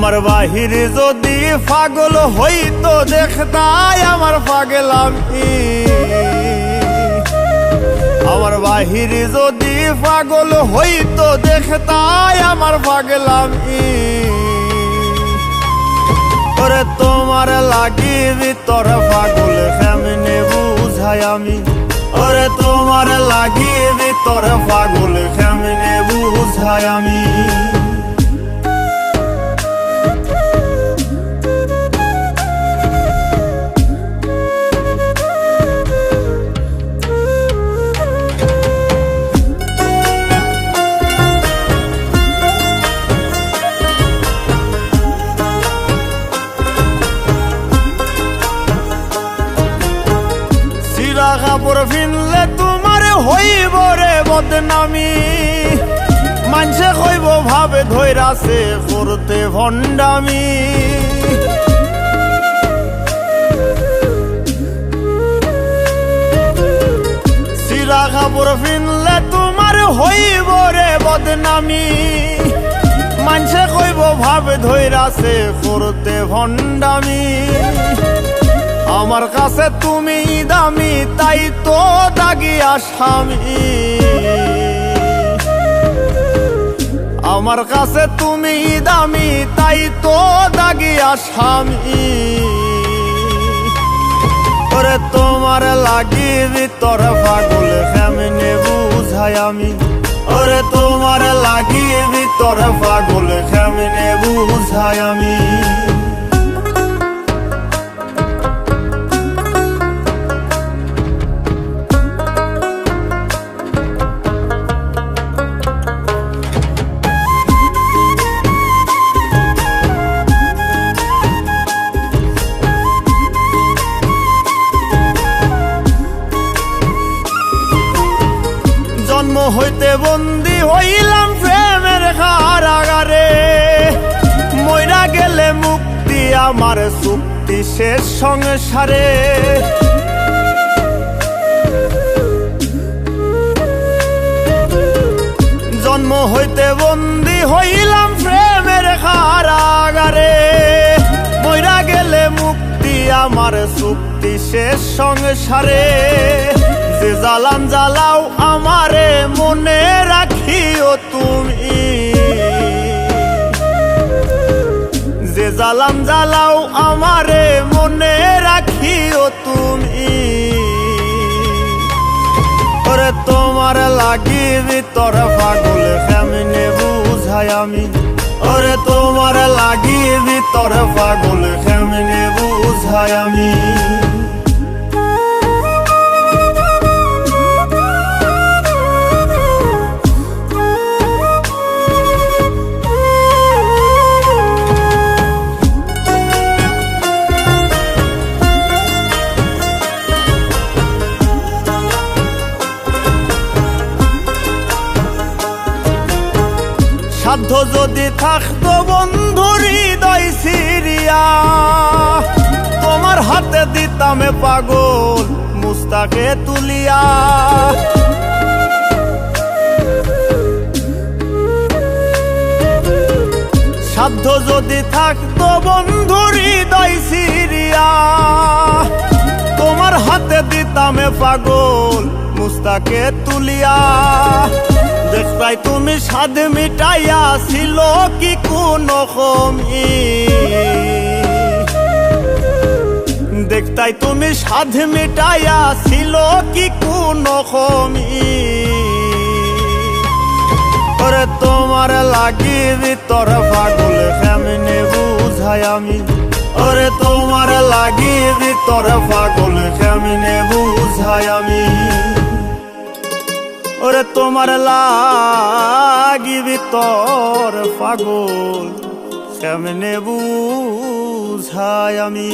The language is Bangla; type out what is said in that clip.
আমার বাহির যদি পাগল হইতো দেখতাই আমার পাগলামি। আমার বাহির যদি পাগল হইতো দেখতাই আমার পাগলামি। ওরে তোমার লাগি ভিতর পাগল কেমনে বুঝাই আমি। ওরে তোমার লাগি ভিতর পাগল কেমনে বুঝাই আমি। কাপড় ফিনলে তোমার হইব রে বদনামি। মানুষে কইব ভাবে ধৈরাছে করতে ভণ্ডামি। সিরা কাপড় ফিনলে তোমার হইব রে বদনামি। মানুষে কইব ভাবে ধৈরাছে করতে ভণ্ডামি। আমার কাছে তুমি দামি তাই তো দাগি আসামি। আমার কাছে তুমি দামি তাই তো দাগি আসামি। ওরে তোমার লাগি ভিতর পাগল কেমনে বুঝাই আমি। ওরে তোমার লাগি ভিতর পাগল কেমনে বুঝাই আমি। জন্ম হইতে বন্দী হইলাম প্রেমের কারাগারে। মইরা গেলে মুক্তি আমার চুক্তি শেষ সংসারে। জন্ম হইতে বন্দী হইলাম প্রেমের কারাগারে। মইরা গেলে মুক্তি আমার চুক্তি শেষ সংসারে। যে জ্বালান জ্বালাও আমারে মনে রাখিও তুমি। যে জ্বালান জ্বালাও আমারে মনে রাখিও তুমি। ওরে তোমার লাগি ভিতর পাগল কেমনে বুঝাই আমি। ওরে তোমার লাগি ভিতর পাগল কেমনে বুঝাই আমি। সাধ্য যদি থাকতো বন্ধু হৃদয় সিরিয়া। তোমার হাতে দিতামে পাগল মুস্তাকে তুলিয়া। সাধ্য যদি থাকতো বন্ধু হৃদয় সিরিয়া। তোমার হাতে দিতামে পাগল মুস্তাকে তুলিয়া। দেখতাই তুমি স্বাদ মিটাইয়া ছিল কি কোনো কমি। দেখতাই তুমি স্বাদ মিটাইয়া ছিল কি কোনো কমি। ওরে তোমার লাগি ভিতর পাগল কেমনে বুঝাই আমি। ওরে তোমার লাগি ভিতর পাগল কেমনে বুঝাই আমি। ওরে তোমার লাগি ভিতর পাগল কেমনে বুঝাই আমি।